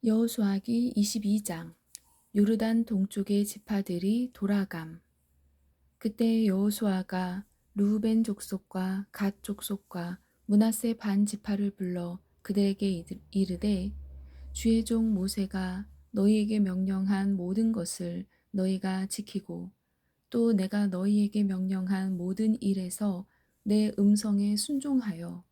여호수아기 22장. 요르단 동쪽의 지파들이 돌아감. 그때 여호수아가 르우벤 족속과 갓 족속과 므낫세 반 지파를 불러 그들에게 이르되, 주의 종 모세가 너희에게 명령한 모든 것을 너희가 지키고 또 내가 너희에게 명령한 모든 일에서 내 음성에 순종하여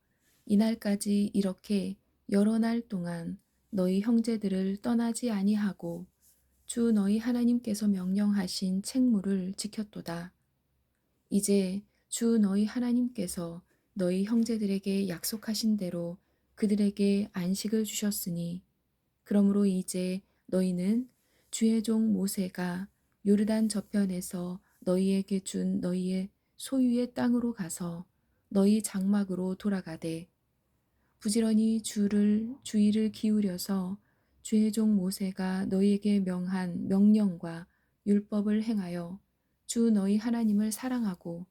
이날까지 이렇게 여러 날 동안 너희 형제들을 떠나지 아니하고 주 너희 하나님께서 명령하신 책무를 지켰도다. 이제 주 너희 하나님께서 너희 형제들에게 약속하신 대로 그들에게 안식을 주셨으니, 그러므로 이제 너희는 주의 종 모세가 요르단 저편에서 너희에게 준 너희의 소유의 땅으로 가서 너희 장막으로 돌아가되, 부지런히 주의를 기울여서 주의 종 모세가 너희에게 명한 명령과 율법을 행하여 주 너희 하나님을 사랑하고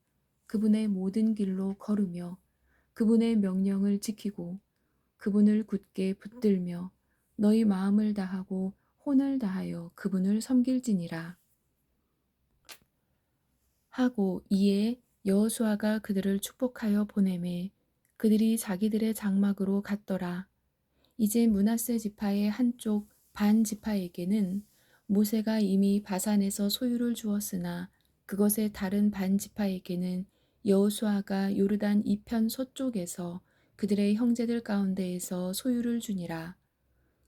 그분의 모든 길로 걸으며 그분의 명령을 지키고 그분을 굳게 붙들며 너희 마음을 다하고 혼을 다하여 그분을 섬길지니라 하고, 이에 여호수아가 그들을 축복하여 보내매 그들이 자기들의 장막으로 갔더라. 이제 므낫세 지파의 한쪽 반 지파에게는 모세가 이미 바산에서 소유를 주었으나 그것의 다른 반 지파에게는 여호수아가 요르단 이편 서쪽에서 그들의 형제들 가운데에서 소유를 주니라.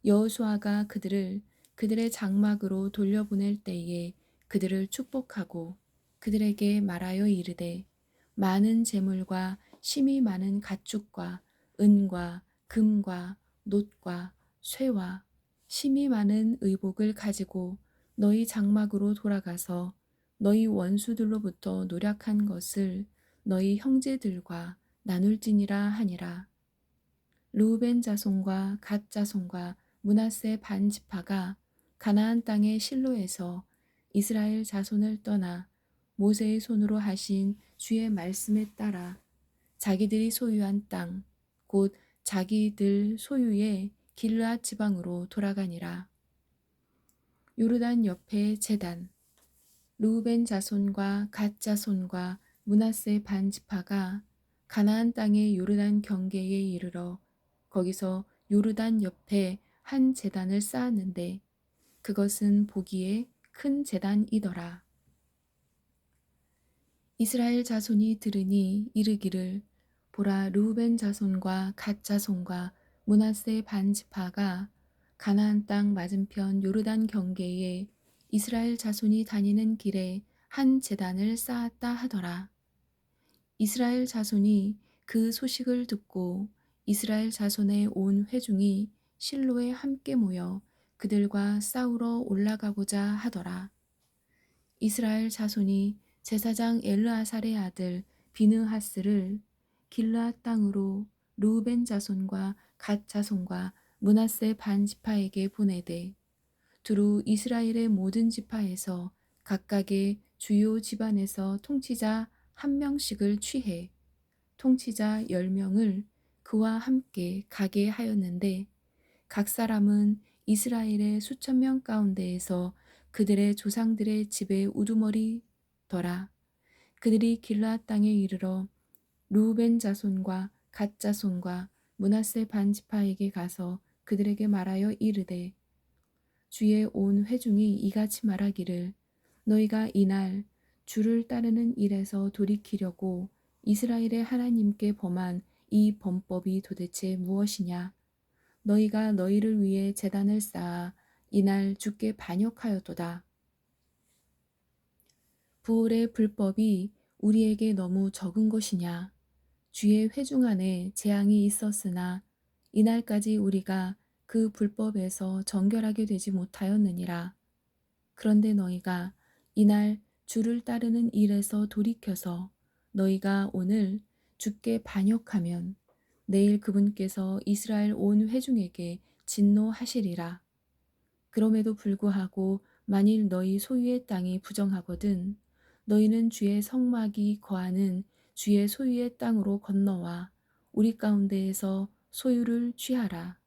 여호수아가 그들을 그들의 장막으로 돌려보낼 때에 그들을 축복하고 그들에게 말하여 이르되, 많은 재물과 심이 많은 가축과 은과 금과 놋과 쇠와 심이 많은 의복을 가지고 너희 장막으로 돌아가서 너희 원수들로부터 노력한 것을 너희 형제들과 나눌지니라 하니라. 르우벤 자손과 갓 자손과 므낫세 반 지파가 가나안 땅의 실로에서 이스라엘 자손을 떠나 모세의 손으로 하신 주의 말씀에 따라 자기들이 소유한 땅, 곧 자기들 소유의 길르앗 지방으로 돌아가니라. 요르단 옆에 제단. 르우벤 자손과 갓 자손과 므낫세 반 지파가 가나안 땅의 요르단 경계에 이르러 거기서 요르단 옆에 한 제단을 쌓았는데 그것은 보기에 큰 제단이더라. 이스라엘 자손이 들으니 이르기를, 보라, 르우벤 자손과 갓 자손과 므낫세 반 지파가 가나안 땅 맞은편 요르단 경계에 이스라엘 자손이 다니는 길에 한 제단을 쌓았다 하더라. 이스라엘 자손이 그 소식을 듣고 이스라엘 자손의 온 회중이 실로에 함께 모여 그들과 싸우러 올라가고자 하더라. 이스라엘 자손이 제사장 엘르아살의 아들 비느하스를 길르앗 땅으로 르우벤 자손과 갓 자손과 므낫세 반 지파에게 보내되, 두루 이스라엘의 모든 지파에서 각각의 주요 집안에서 통치자 한 명씩을 취해 통치자 10명을 그와 함께 가게 하였는데, 각 사람은 이스라엘의 수천 명 가운데에서 그들의 조상들의 집에 우두머리더라. 그들이 길르앗 땅에 이르러 르우벤 자손과 갓 자손과 므낫세 반 지파에게 가서 그들에게 말하여 이르되, 주의 온 회중이 이같이 말하기를, 너희가 이날 주를 따르는 일에서 돌이키려고 이스라엘의 하나님께 범한 이 범법이 도대체 무엇이냐? 너희가 너희를 위해 제단을 쌓아 이날 주께 반역하였도다. 부울의 불법이 우리에게 너무 적은 것이냐? 주의 회중 안에 재앙이 있었으나 이날까지 우리가 그 불법에서 정결하게 되지 못하였느니라. 그런데 너희가 이날 주를 따르는 일에서 돌이켜서 너희가 오늘 주께 반역하면 내일 그분께서 이스라엘 온 회중에게 진노하시리라. 그럼에도 불구하고 만일 너희 소유의 땅이 부정하거든 너희는 주의 성막이 거하는 주의 소유의 땅으로 건너와 우리 가운데에서 소유를 취하라.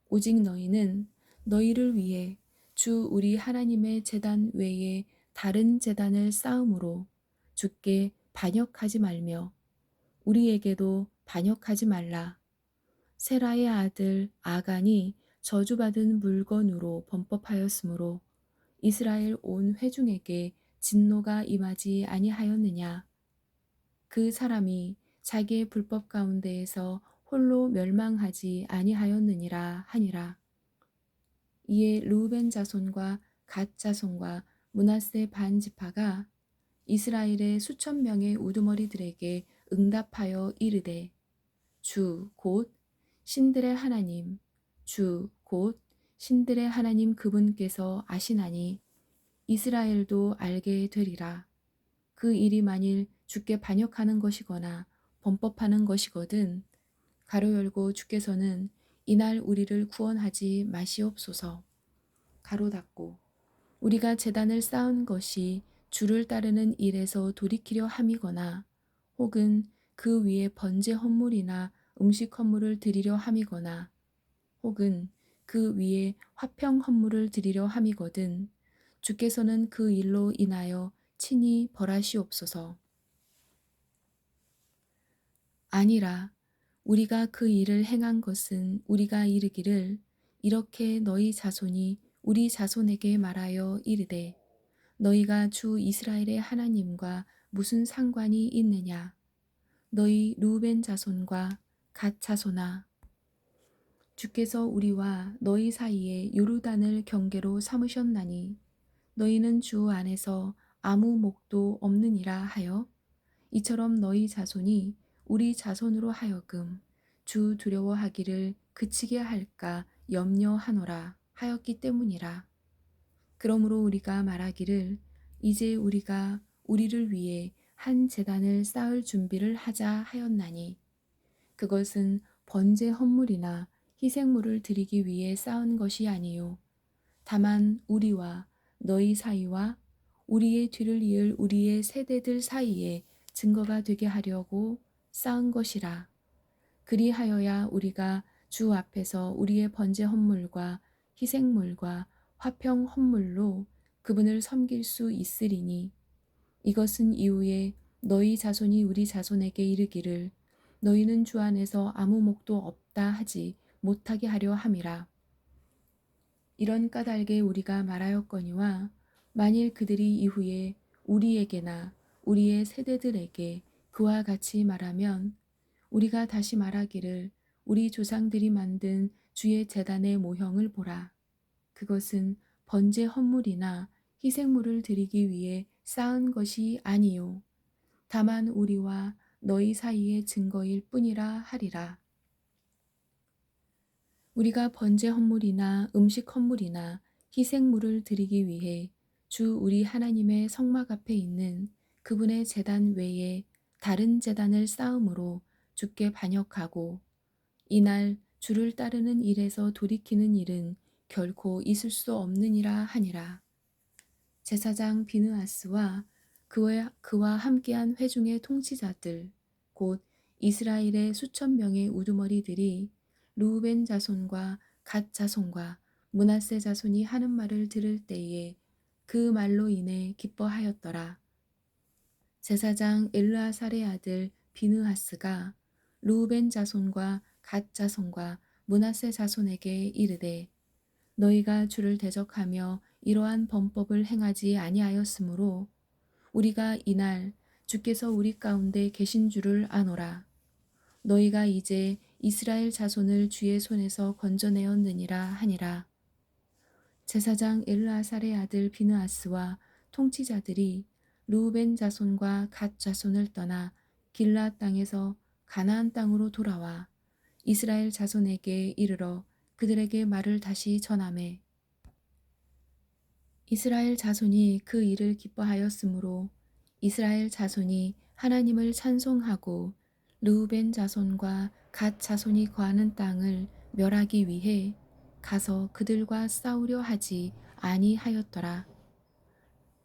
오직 너희는 너희를 위해 주 우리 하나님의 제단 외에 다른 제단을 쌓음으로 주께 반역하지 말며 우리에게도 반역하지 말라. 세라의 아들 아간이 저주받은 물건으로 범법하였으므로 이스라엘 온 회중에게 진노가 임하지 아니하였느냐. 그 사람이 자기의 불법 가운데에서 홀로 멸망하지 아니하였느니라 하니라. 이에 르우벤 자손과 갓 자손과 므낫세 반 지파가 이스라엘의 수천 명의 우두머리들에게 응답하여 이르되 주 곧 신들의 하나님 주 곧 신들의 하나님 그분께서 아시나니 이스라엘도 알게 되리라. 그 일이 만일 주께 반역하는 것이거나 범법하는 것이거든 가로 열고 주께서는 이날 우리를 구원하지 마시옵소서. 가로 닫고 우리가 제단을 쌓은 것이 주를 따르는 일에서 돌이키려 함이거나 혹은 그 위에 번제 헌물이나 음식 헌물을 드리려 함이거나 혹은 그 위에 화평 헌물을 드리려 함이거든 주께서는 그 일로 인하여 친히 벌하시옵소서. 아니라 우리가 그 일을 행한 것은 우리가 이르기를 이렇게 너희 자손이 우리 자손에게 말하여 이르되 너희가 주 이스라엘의 하나님과 무슨 상관이 있느냐. 너희 르우벤 자손과 갓 자손아 주께서 우리와 너희 사이에 요르단을 경계로 삼으셨나니 너희는 주 안에서 아무 목도 없느니라 하여 이처럼 너희 자손이 우리 자손으로 하여금 주 두려워하기를 그치게 할까 염려하노라 하였기 때문이라. 그러므로 우리가 말하기를 이제 우리가 우리를 위해 한 제단을 쌓을 준비를 하자 하였나니 그것은 번제 헌물이나 희생물을 드리기 위해 쌓은 것이 아니요 다만 우리와 너희 사이와 우리의 뒤를 이을 우리의 세대들 사이에 증거가 되게 하려고 쌓은 것이라. 그리하여야 우리가 주 앞에서 우리의 번제 헌물과 희생물과 화평 헌물로 그분을 섬길 수 있으리니 이것은 이후에 너희 자손이 우리 자손에게 이르기를 너희는 주 안에서 아무 목도 없다 하지 못하게 하려 함이라. 이런 까닭에 우리가 말하였거니와 만일 그들이 이후에 우리에게나 우리의 세대들에게 그와 같이 말하면 우리가 다시 말하기를 우리 조상들이 만든 주의 제단의 모형을 보라. 그것은 번제 헌물이나 희생물을 드리기 위해 쌓은 것이 아니요 다만 우리와 너희 사이의 증거일 뿐이라 하리라. 우리가 번제 헌물이나 음식 헌물이나 희생물을 드리기 위해 주 우리 하나님의 성막 앞에 있는 그분의 제단 외에 다른 제단을 쌓음으로 주께 반역하고 이날 주를 따르는 일에서 돌이키는 일은 결코 있을 수 없느니라 하니라. 제사장 비느하스와 그와 함께한 회중의 통치자들 곧 이스라엘의 수천 명의 우두머리들이 르우벤 자손과 갓 자손과 므낫세 자손이 하는 말을 들을 때에 그 말로 인해 기뻐하였더라. 제사장 엘르아살의 아들 비느하스가 르우벤 자손과 갓 자손과 므낫세 자손에게 이르되 너희가 주를 대적하며 이러한 범법을 행하지 아니하였으므로 우리가 이날 주께서 우리 가운데 계신 줄을 아노라. 너희가 이제 이스라엘 자손을 주의 손에서 건져내었느니라 하니라. 제사장 엘르아살의 아들 비느하스와 통치자들이 르우벤 자손과 갓 자손을 떠나 길라 땅에서 가나안 땅으로 돌아와 이스라엘 자손에게 이르러 그들에게 말을 다시 전하매 이스라엘 자손이 그 일을 기뻐하였으므로 이스라엘 자손이 하나님을 찬송하고 르우벤 자손과 갓 자손이 거하는 땅을 멸하기 위해 가서 그들과 싸우려 하지 아니하였더라.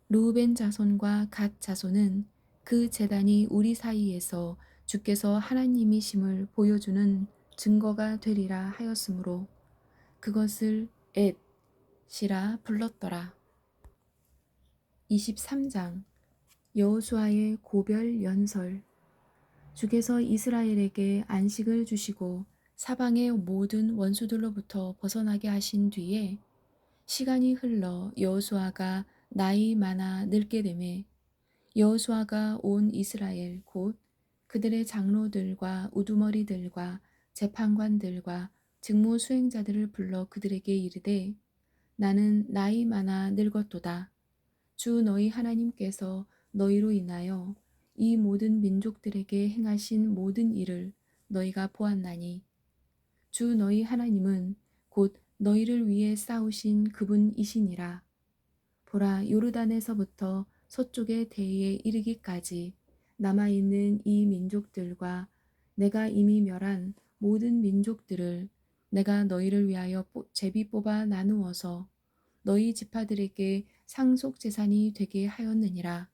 르우벤 자손과 갓 자손은 그 제단이 우리 사이에서 주께서 하나님이심을 보여주는 증거가 되리라 하였으므로 그것을 엣 시라 불렀더라. 23장 여호수아의 고별 연설. 주께서 이스라엘에게 안식을 주시고 사방의 모든 원수들로부터 벗어나게 하신 뒤에 시간이 흘러 여호수아가 나이 많아 늙게 되매 여호수아가 온 이스라엘 곧 그들의 장로들과 우두머리들과 재판관들과 직무 수행자들을 불러 그들에게 이르되 나는 나이 많아 늙었도다. 주 너희 하나님께서 너희로 인하여 이 모든 민족들에게 행하신 모든 일을 너희가 보았나니 주 너희 하나님은 곧 너희를 위해 싸우신 그분이시니라. 보라, 요르단에서부터 서쪽의 대에 이르기까지 남아있는 이 민족들과 내가 이미 멸한 모든 민족들을 내가 너희를 위하여 제비 뽑아 나누어서 너희 지파들에게 상속 재산이 되게 하였느니라.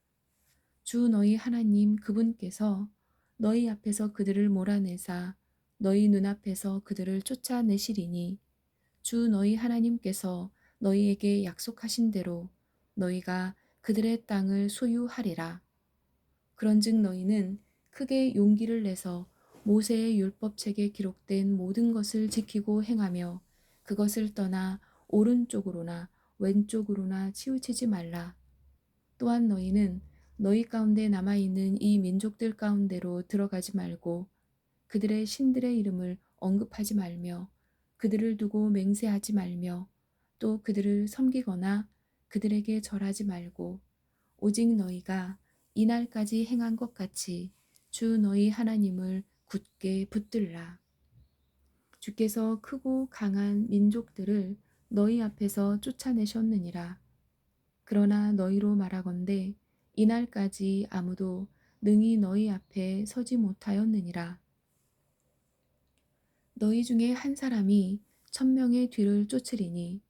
주 너희 하나님 그분께서 너희 앞에서 그들을 몰아내사 너희 눈앞에서 그들을 쫓아내시리니 주 너희 하나님께서 너희에게 약속하신 대로 너희가 그들의 땅을 소유하리라. 그런즉 너희는 크게 용기를 내서 모세의 율법책에 기록된 모든 것을 지키고 행하며 그것을 떠나 오른쪽으로나 왼쪽으로나 치우치지 말라. 또한 너희는 너희 가운데 남아있는 이 민족들 가운데로 들어가지 말고 그들의 신들의 이름을 언급하지 말며 그들을 두고 맹세하지 말며 또 그들을 섬기거나 그들에게 절하지 말고 오직 너희가 이날까지 행한 것 같이 주 너희 하나님을 굳게 붙들라. 주께서 크고 강한 민족들을 너희 앞에서 쫓아내셨느니라. 그러나 너희로 말하건대 이날까지 아무도 능히 너희 앞에 서지 못하였느니라. 너희 중에 한 사람이 1000명의 뒤를 쫓으리니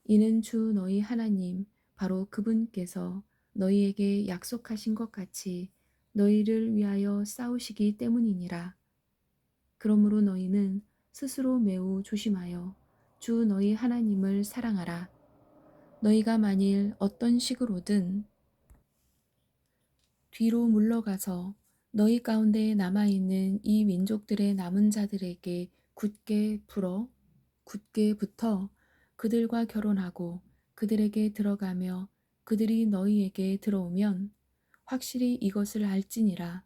이는 주 너희 하나님 바로 그분께서 너희에게 약속하신 것 같이 너희를 위하여 싸우시기 때문이니라. 그러므로 너희는 스스로 매우 조심하여 주 너희 하나님을 사랑하라. 너희가 만일 어떤 식으로든 뒤로 물러가서 너희 가운데 남아있는 이 민족들의 남은 자들에게 굳게 붙어 그들과 결혼하고 그들에게 들어가며 그들이 너희에게 들어오면 확실히 이것을 알지니라.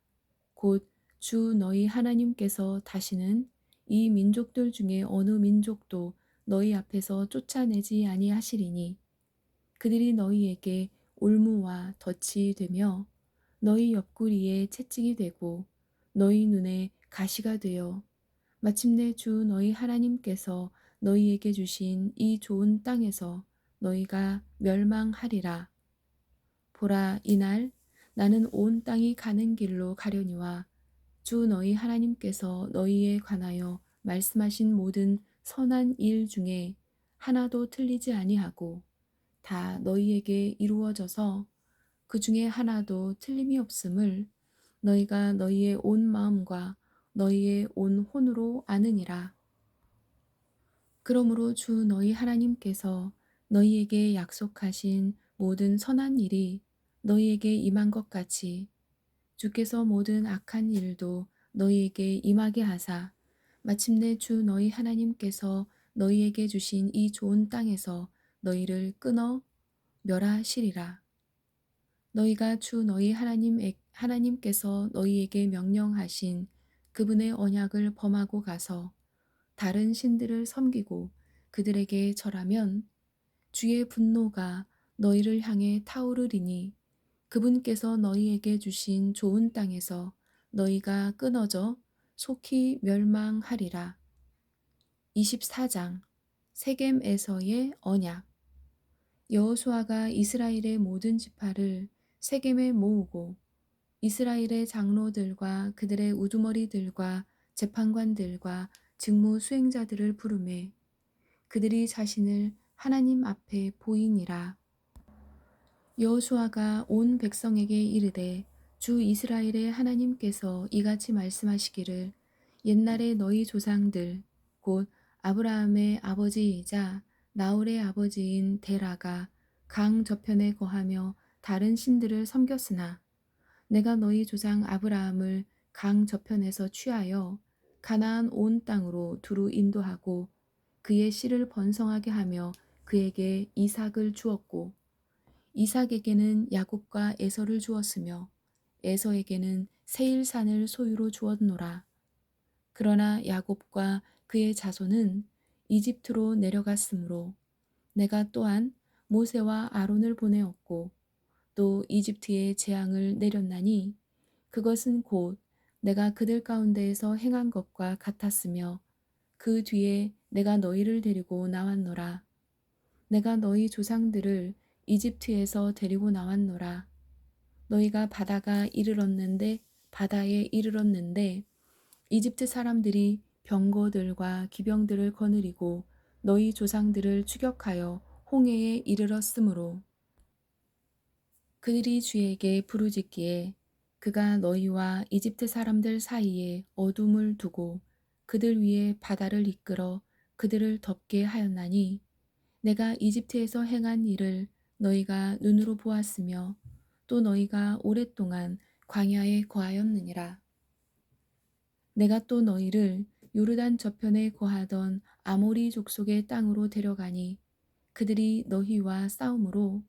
곧 주 너희 하나님께서 다시는 이 민족들 중에 어느 민족도 너희 앞에서 쫓아내지 아니하시리니 그들이 너희에게 올무와 덫이 되며 너희 옆구리에 채찍이 되고 너희 눈에 가시가 되어 마침내 주 너희 하나님께서 너희에게 주신 이 좋은 땅에서 너희가 멸망하리라. 보라, 이날 나는 온 땅이 가는 길로 가려니와 주 너희 하나님께서 너희에 관하여 말씀하신 모든 선한 일 중에 하나도 틀리지 아니하고 다 너희에게 이루어져서 그 중에 하나도 틀림이 없음을 너희가 너희의 온 마음과 너희의 온 혼으로 아느니라. 그러므로 주 너희 하나님께서 너희에게 약속하신 모든 선한 일이 너희에게 임한 것 같이 주께서 모든 악한 일도 너희에게 임하게 하사 마침내 주 너희 하나님께서 너희에게 주신 이 좋은 땅에서 너희를 끊어 멸하시리라. 너희가 주 너희 하나님께서 너희에게 명령하신 그분의 언약을 범하고 가서 다른 신들을 섬기고 그들에게 절하면 주의 분노가 너희를 향해 타오르리니 그분께서 너희에게 주신 좋은 땅에서 너희가 끊어져 속히 멸망하리라. 24장 세겜에서의 언약. 여호수아가 이스라엘의 모든 지파를 세겜에 모으고 이스라엘의 장로들과 그들의 우두머리들과 재판관들과 직무 수행자들을 부르매 그들이 자신을 하나님 앞에 보이니라. 여호수아가 온 백성에게 이르되 주 이스라엘의 하나님께서 이같이 말씀하시기를 옛날에 너희 조상들 곧 아브라함의 아버지이자 나홀의 아버지인 데라가 강 저편에 거하며 다른 신들을 섬겼으나 내가 너희 조상 아브라함을 강 저편에서 취하여 가나안 온 땅으로 두루 인도하고 그의 씨를 번성하게 하며 그에게 이삭을 주었고 이삭에게는 야곱과 에서를 주었으며 에서에게는 세일산을 소유로 주었노라. 그러나 야곱과 그의 자손은 이집트로 내려갔으므로 내가 또한 모세와 아론을 보내었고 또 이집트에 재앙을 내렸나니 그것은 곧 내가 그들 가운데에서 행한 것과 같았으며 그 뒤에 내가 너희를 데리고 나왔노라. 내가 너희 조상들을 이집트에서 데리고 나왔노라. 너희가 바다에 이르렀는데 이집트 사람들이 병거들과 기병들을 거느리고 너희 조상들을 추격하여 홍해에 이르렀으므로 그들이 주에게 부르짖기에 그가 너희와 이집트 사람들 사이에 어둠을 두고 그들 위에 바다를 이끌어 그들을 덮게 하였나니 내가 이집트에서 행한 일을 너희가 눈으로 보았으며 또 너희가 오랫동안 광야에 거하였느니라. 내가 또 너희를 요르단 저편에 거하던 아모리 족속의 땅으로 데려가니 그들이 너희와 싸움으로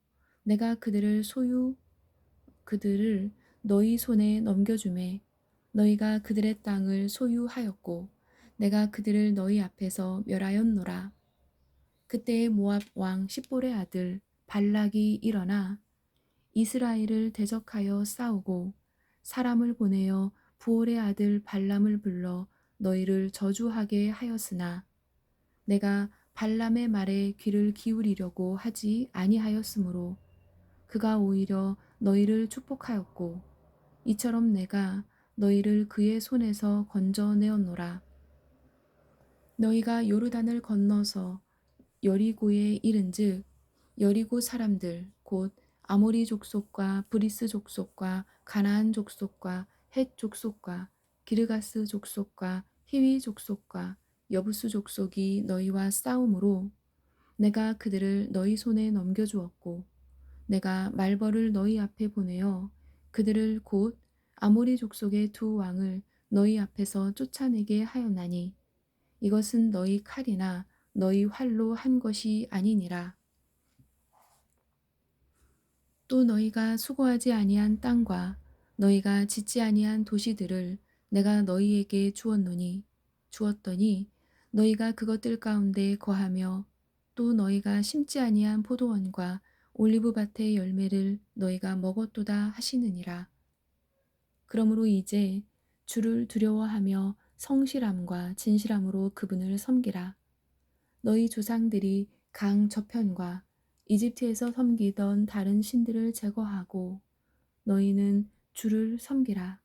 내가 그들을 너희 손에 넘겨주매 너희가 그들의 땅을 소유하였고 내가 그들을 너희 앞에서 멸하였노라. 그때에 모압 왕 십볼의 아들 발락이 일어나 이스라엘을 대적하여 싸우고 사람을 보내어 부올의 아들 발람을 불러 너희를 저주하게 하였으나 내가 발람의 말에 귀를 기울이려고 하지 아니하였으므로 그가 오히려 너희를 축복하였고 이처럼 내가 너희를 그의 손에서 건져내었노라. 너희가 요르단을 건너서 여리고에 이른즉 여리고 사람들 곧 아모리 족속과 브리스 족속과 가나안 족속과 헷 족속과 기르가스 족속과 히위 족속과 여부수 족속이 너희와 싸움으로 내가 그들을 너희 손에 넘겨주었고 내가 말벌을 너희 앞에 보내어 그들을 곧 아모리 족속의 두 왕을 너희 앞에서 쫓아내게 하였나니 이것은 너희 칼이나 너희 활로 한 것이 아니니라. 또 너희가 수고하지 아니한 땅과 너희가 짓지 아니한 도시들을 내가 너희에게 주었더니 너희가 그것들 가운데 거하며 또 너희가 심지 아니한 포도원과 올리브밭의 열매를 너희가 먹었도다 하시느니라. 그러므로 이제 주를 두려워하며 성실함과 진실함으로 그분을 섬기라. 너희 조상들이 강 저편과 이집트에서 섬기던 다른 신들을 제거하고 너희는 주를 섬기라.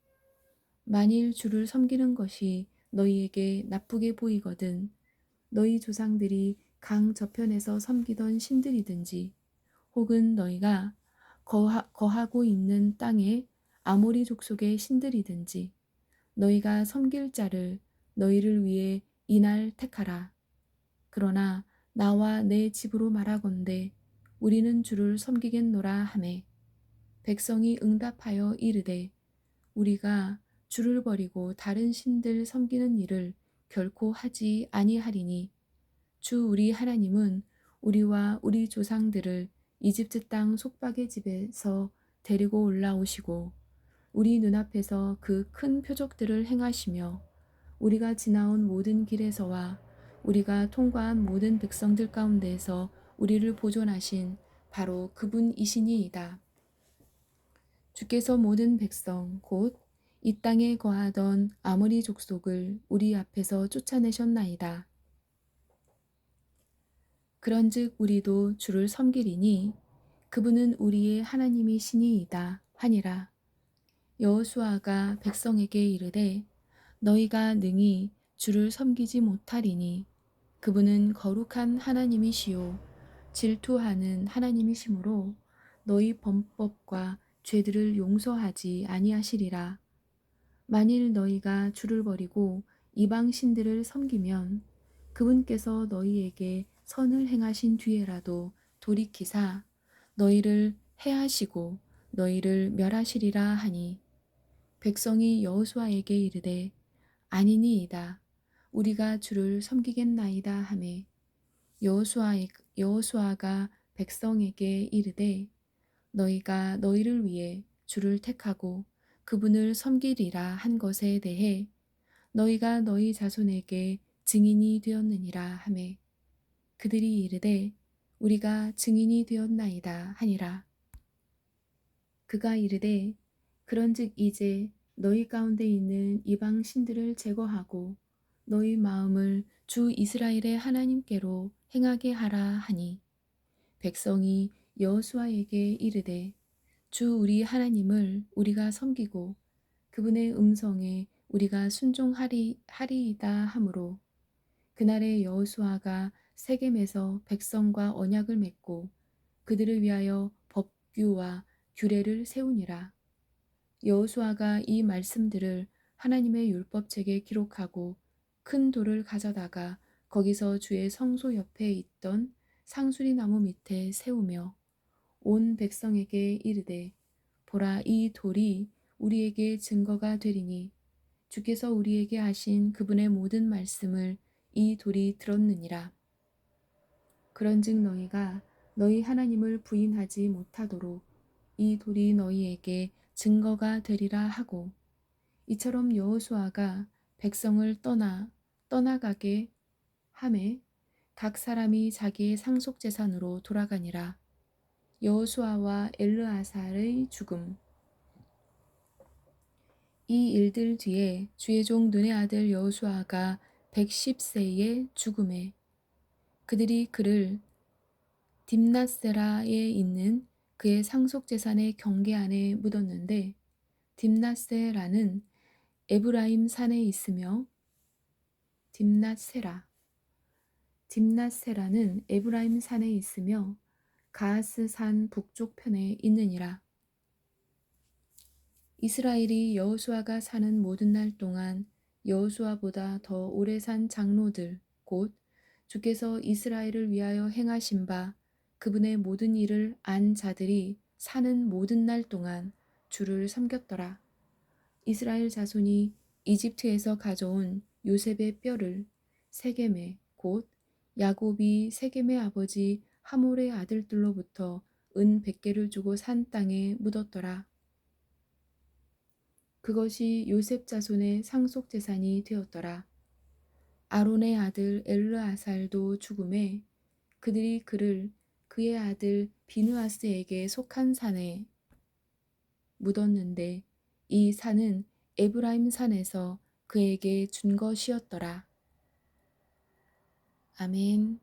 만일 주를 섬기는 것이 너희에게 나쁘게 보이거든 너희 조상들이 강 저편에서 섬기던 신들이든지 혹은 너희가 거하고 있는 땅의 아모리 족속의 신들이든지 너희가 섬길 자를 너희를 위해 이날 택하라. 그러나 나와 내 집으로 말하건대 우리는 주를 섬기겠노라 하매 백성이 응답하여 이르되 우리가 주를 버리고 다른 신들 섬기는 일을 결코 하지 아니하리니 주 우리 하나님은 우리와 우리 조상들을 이집트 땅 속박의 집에서 데리고 올라오시고 우리 눈앞에서 그 큰 표적들을 행하시며 우리가 지나온 모든 길에서와 우리가 통과한 모든 백성들 가운데에서 우리를 보존하신 바로 그분이시니이다. 주께서 모든 백성 곧 이 땅에 거하던 아모리 족속을 우리 앞에서 쫓아내셨나이다. 그런즉 우리도 주를 섬기리니 그분은 우리의 하나님이시니이다 하니라. 여호수아가 백성에게 이르되 너희가 능히 주를 섬기지 못하리니 그분은 거룩한 하나님이시요 질투하는 하나님이시므로 너희 범법과 죄들을 용서하지 아니하시리라. 만일 너희가 주를 버리고 이방 신들을 섬기면 그분께서 너희에게 선을 행하신 뒤에라도 돌이키사 너희를 해하시고 너희를 멸하시리라 하니 백성이 여호수아에게 이르되 아니니이다 우리가 주를 섬기겠나이다 하매 여호수아가 백성에게 이르되 너희가 너희를 위해 주를 택하고 그분을 섬기리라 한 것에 대해 너희가 너희 자손에게 증인이 되었느니라 하매 그들이 이르되 우리가 증인이 되었나이다 하니라. 그가 이르되 그런즉 이제 너희 가운데 있는 이방 신들을 제거하고 너희 마음을 주 이스라엘의 하나님께로 행하게 하라 하니 백성이 여호수아에게 이르되 주 우리 하나님을 우리가 섬기고 그분의 음성에 우리가 순종하리이다 하므로 그날에 여호수아가 세겜에서 백성과 언약을 맺고 그들을 위하여 법규와 규례를 세우니라. 여호수아가 이 말씀들을 하나님의 율법책에 기록하고 큰 돌을 가져다가 거기서 주의 성소 옆에 있던 상수리 나무 밑에 세우며 온 백성에게 이르되 보라 이 돌이 우리에게 증거가 되리니 주께서 우리에게 하신 그분의 모든 말씀을 이 돌이 들었느니라. 그런즉 너희가 너희 하나님을 부인하지 못하도록 이 돌이 너희에게 증거가 되리라 하고 이처럼 여호수아가 백성을 떠나가게 하매 각 사람이 자기의 상속 재산으로 돌아가니라. 여호수아와 엘르아살의 죽음. 이 일들 뒤에 주의 종 눈의 아들 여호수아가 110세에 죽음에 그들이 그를 딥낫세라에 있는 그의 상속 재산의 경계 안에 묻었는데 딥낫세라는 에브라임 산에 있으며 딥낫세라 딥낫세라는 에브라임 산에 있으며 가하스 산 북쪽 편에 있느니라. 이스라엘이 여호수아가 사는 모든 날 동안 여호수아보다 더 오래 산 장로들 곧 주께서 이스라엘을 위하여 행하신 바 그분의 모든 일을 안 자들이 사는 모든 날 동안 주를 섬겼더라. 이스라엘 자손이 이집트에서 가져온 요셉의 뼈를 세겜에 곧 야곱이 세겜의 아버지 하몰의 아들들로부터 은 100개를 주고 산 땅에 묻었더라. 그것이 요셉 자손의 상속 재산이 되었더라. 아론의 아들 엘르아살도 죽음에 그들이 그를 그의 아들 비느하스에게 속한 산에 묻었는데 이 산은 에브라임 산에서 그에게 준 것이었더라. 아멘.